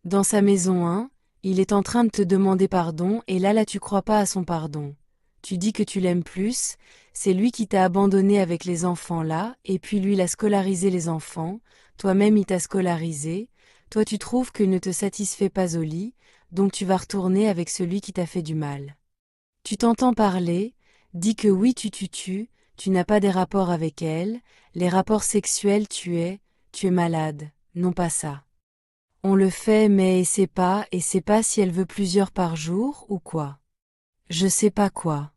Dans sa maison 1, il est en train de te demander pardon et là tu crois pas à son pardon. Tu dis que tu l'aimes plus, c'est lui qui t'a abandonné avec les enfants là, et puis lui il a scolarisé les enfants, toi-même il t'a scolarisé, toi tu trouves qu'il ne te satisfait pas au lit, donc tu vas retourner avec celui qui t'a fait du mal. Tu t'entends parler, dis que oui tu n'as pas des rapports avec elle, les rapports sexuels tu es malade, non pas ça. On le fait mais et c'est pas si elle veut plusieurs par jour ou quoi. Je sais pas quoi.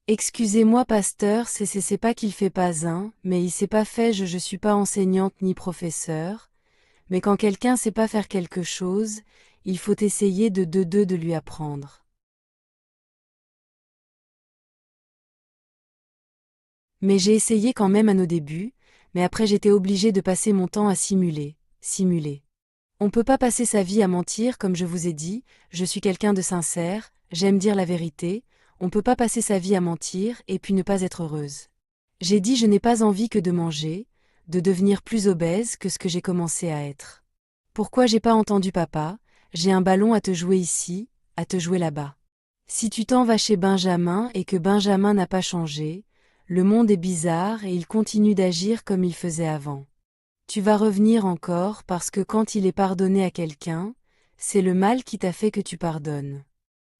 Excusez-moi pasteur, c'est pas qu'il fait pas un, mais il sait pas fait je suis pas enseignante ni professeur, mais quand quelqu'un sait pas faire quelque chose, il faut essayer de lui apprendre. Mais j'ai essayé quand même à nos débuts, mais après j'étais obligée de passer mon temps à simuler. On peut pas passer sa vie à mentir comme je vous ai dit, je suis quelqu'un de sincère, j'aime dire la vérité, on peut pas passer sa vie à mentir et puis ne pas être heureuse. J'ai dit je n'ai pas envie que de manger, de devenir plus obèse que ce que j'ai commencé à être. Pourquoi j'ai pas entendu papa, j'ai un ballon à te jouer ici, à te jouer là-bas. Si tu t'en vas chez Benjamin et que Benjamin n'a pas changé, le monde est bizarre et il continue d'agir comme il faisait avant. Tu vas revenir encore parce que quand il est pardonné à quelqu'un, c'est le mal qui t'a fait que tu pardonnes.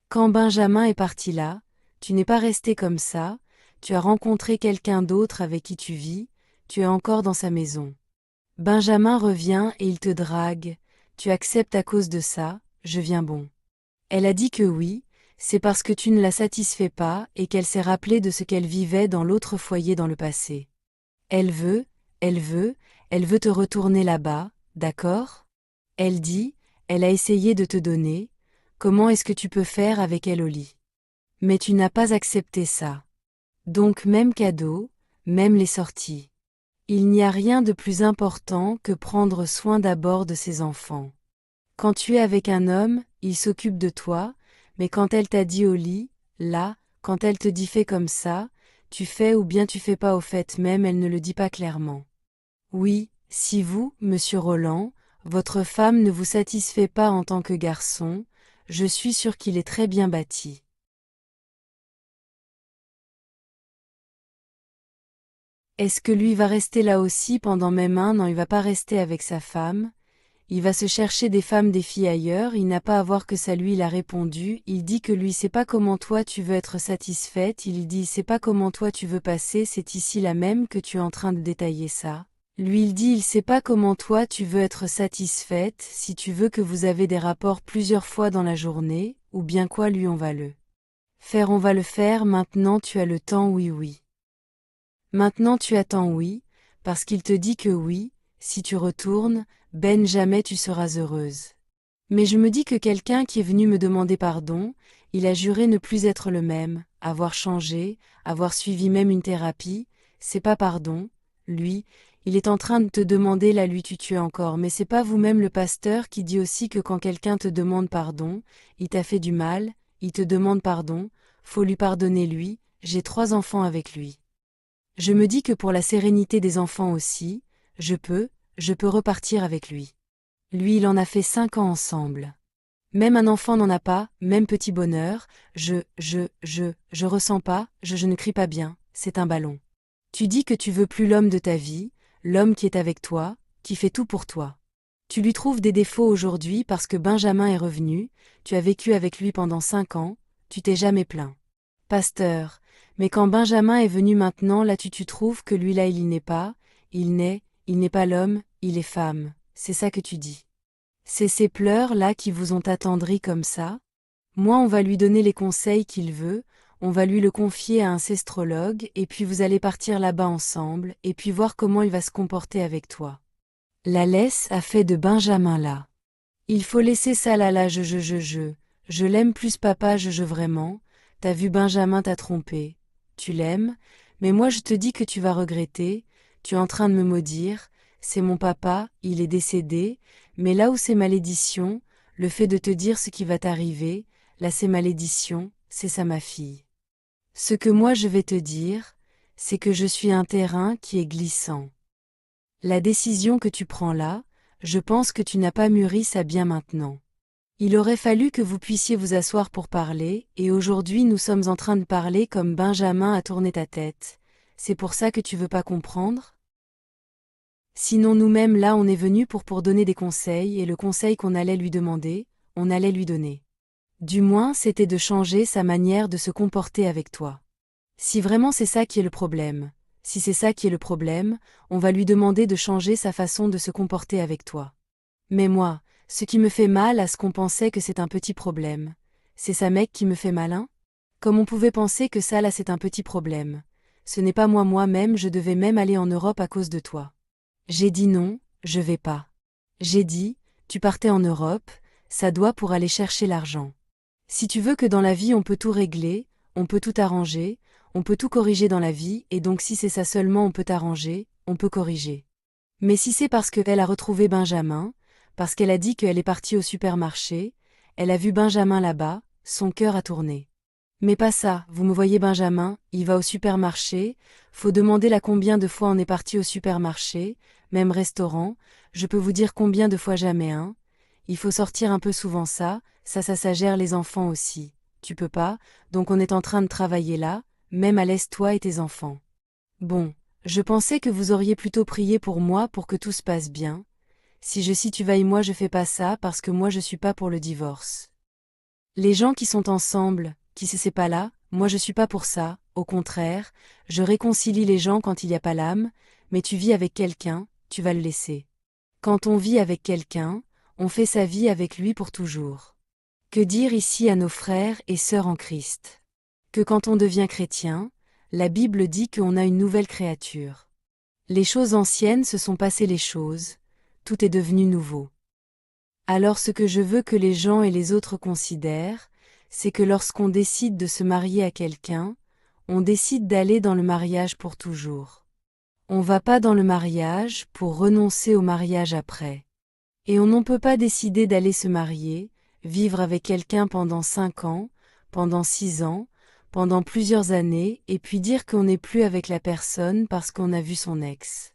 Quand Benjamin est parti là, tu n'es pas resté comme ça, tu as rencontré quelqu'un d'autre avec qui tu vis, tu es encore dans sa maison. Benjamin revient et il te drague, tu acceptes à cause de ça, je viens bon. Elle a dit que oui, c'est parce que tu ne la satisfais pas et qu'elle s'est rappelée de ce qu'elle vivait dans l'autre foyer dans le passé. Elle veut, elle veut, elle veut te retourner là-bas, d'accord? Elle dit, elle a essayé de te donner, comment est-ce que tu peux faire avec elle au lit? Mais tu n'as pas accepté ça. Donc même cadeau, même les sorties. Il n'y a rien de plus important que prendre soin d'abord de ses enfants. Quand tu es avec un homme, il s'occupe de toi, mais quand elle t'a dit au lit, là, quand elle te dit fais comme ça, tu fais ou bien tu fais pas au fait même elle ne le dit pas clairement. Oui, si vous, monsieur Roland, votre femme ne vous satisfait pas en tant que garçon, je suis sûr qu'il est très bien bâti. Est-ce que lui va rester là aussi pendant même un an? Il va pas rester avec sa femme, il va se chercher des femmes des filles ailleurs, il n'a pas à voir que ça lui il a répondu, il dit que lui sait pas comment toi tu veux être satisfaite, il dit c'est pas comment toi tu veux passer, c'est ici la même que tu es en train de détailler ça. Lui il dit il sait pas comment toi tu veux être satisfaite, si tu veux que vous avez des rapports plusieurs fois dans la journée, ou bien quoi lui on va le faire maintenant tu as le temps oui. Maintenant tu attends oui, parce qu'il te dit que oui, si tu retournes, ben jamais tu seras heureuse. Mais je me dis que quelqu'un qui est venu me demander pardon, il a juré ne plus être le même, avoir changé, avoir suivi même une thérapie, c'est pas pardon, lui, il est en train de te demander là lui tu tues encore, mais c'est pas vous-même le pasteur qui dit aussi que quand quelqu'un te demande pardon, il t'a fait du mal, il te demande pardon, faut lui pardonner lui, j'ai 3 enfants avec lui. Je me dis que pour la sérénité des enfants aussi, je peux repartir avec lui. Lui il en a fait 5 ans ensemble. Même un enfant n'en a pas, même petit bonheur, je ressens pas, je ne crie pas bien, c'est un ballon. Tu dis que tu veux plus l'homme de ta vie, l'homme qui est avec toi, qui fait tout pour toi. Tu lui trouves des défauts aujourd'hui parce que Benjamin est revenu, tu as vécu avec lui pendant 5 ans, tu t'es jamais plaint. Pasteur, mais quand Benjamin est venu maintenant là tu trouves que lui là il y n'est pas, il n'est pas l'homme, il est femme, c'est ça que tu dis. C'est ces pleurs-là qui vous ont attendri comme ça? Moi on va lui donner les conseils qu'il veut, on va lui le confier à un sestrologue et puis vous allez partir là-bas ensemble et puis voir comment il va se comporter avec toi. La laisse a fait de Benjamin là. Il faut laisser ça là je l'aime plus papa je vraiment, t'as vu Benjamin t'a trompé. Tu l'aimes, mais moi je te dis que tu vas regretter, tu es en train de me maudire, c'est mon papa, il est décédé, mais là où c'est malédiction, le fait de te dire ce qui va t'arriver, là c'est malédiction, c'est ça ma fille. Ce que moi je vais te dire, c'est que je suis un terrain qui est glissant. La décision que tu prends là, Je pense que tu n'as pas mûri ça bien maintenant. Il aurait fallu que vous puissiez vous asseoir pour parler, et aujourd'hui nous sommes en train de parler comme Benjamin a tourné ta tête. C'est pour ça que tu veux pas comprendre? Sinon nous-mêmes là on est venus pour donner des conseils, et le conseil qu'on allait lui demander, on allait lui donner. Du moins c'était de changer sa manière de se comporter avec toi. Si vraiment c'est ça qui est le problème, si c'est ça qui est le problème, on va lui demander de changer sa façon de se comporter avec toi. Mais moi, ce qui me fait mal à ce qu'on pensait que c'est un petit problème, c'est ça mec qui me fait malin? Comme on pouvait penser que ça là c'est un petit problème. Ce n'est pas moi-même, je devais même aller en Europe à cause de toi. J'ai dit non, je vais pas. J'ai dit, tu partais en Europe, ça doit pour aller chercher l'argent. Si tu veux que dans la vie on peut tout régler, on peut tout arranger, on peut tout corriger dans la vie, et donc si c'est ça seulement on peut arranger, on peut corriger. Mais si c'est parce qu'elle a retrouvé Benjamin, parce qu'elle a dit qu'elle est partie au supermarché, elle a vu Benjamin là-bas, son cœur a tourné. Mais pas ça, vous me voyez Benjamin, il va au supermarché, faut demander là combien de fois on est parti au supermarché, même restaurant, je peux vous dire combien de fois jamais hein. Il faut sortir un peu souvent ça gère les enfants aussi. Tu peux pas, donc on est en train de travailler là, même à l'aise toi et tes enfants. Bon, je pensais que vous auriez plutôt prié pour moi pour que tout se passe bien. Si tu vailles moi je fais pas ça parce que moi je suis pas pour le divorce. Les gens qui sont ensemble, qui c'est pas là, moi je suis pas pour ça, au contraire, je réconcilie les gens quand il y a pas l'âme, mais tu vis avec quelqu'un, tu vas le laisser. Quand on vit avec quelqu'un, on fait sa vie avec lui pour toujours. Que dire ici à nos frères et sœurs en Christ? Que quand on devient chrétien, la Bible dit qu'on a une nouvelle créature. Les choses anciennes se sont passées les choses, tout est devenu nouveau. Alors ce que je veux que les gens et les autres considèrent, c'est que lorsqu'on décide de se marier à quelqu'un, on décide d'aller dans le mariage pour toujours. On va pas dans le mariage pour renoncer au mariage après. Et on ne peut pas décider d'aller se marier, vivre avec quelqu'un pendant 5 ans, pendant 6 ans, pendant plusieurs années, et puis dire qu'on n'est plus avec la personne parce qu'on a vu son ex.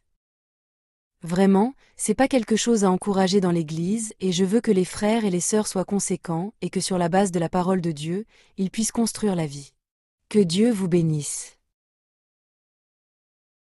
Vraiment, c'est pas quelque chose à encourager dans l'Église, et je veux que les frères et les sœurs soient conséquents, et que sur la base de la parole de Dieu, ils puissent construire la vie. Que Dieu vous bénisse.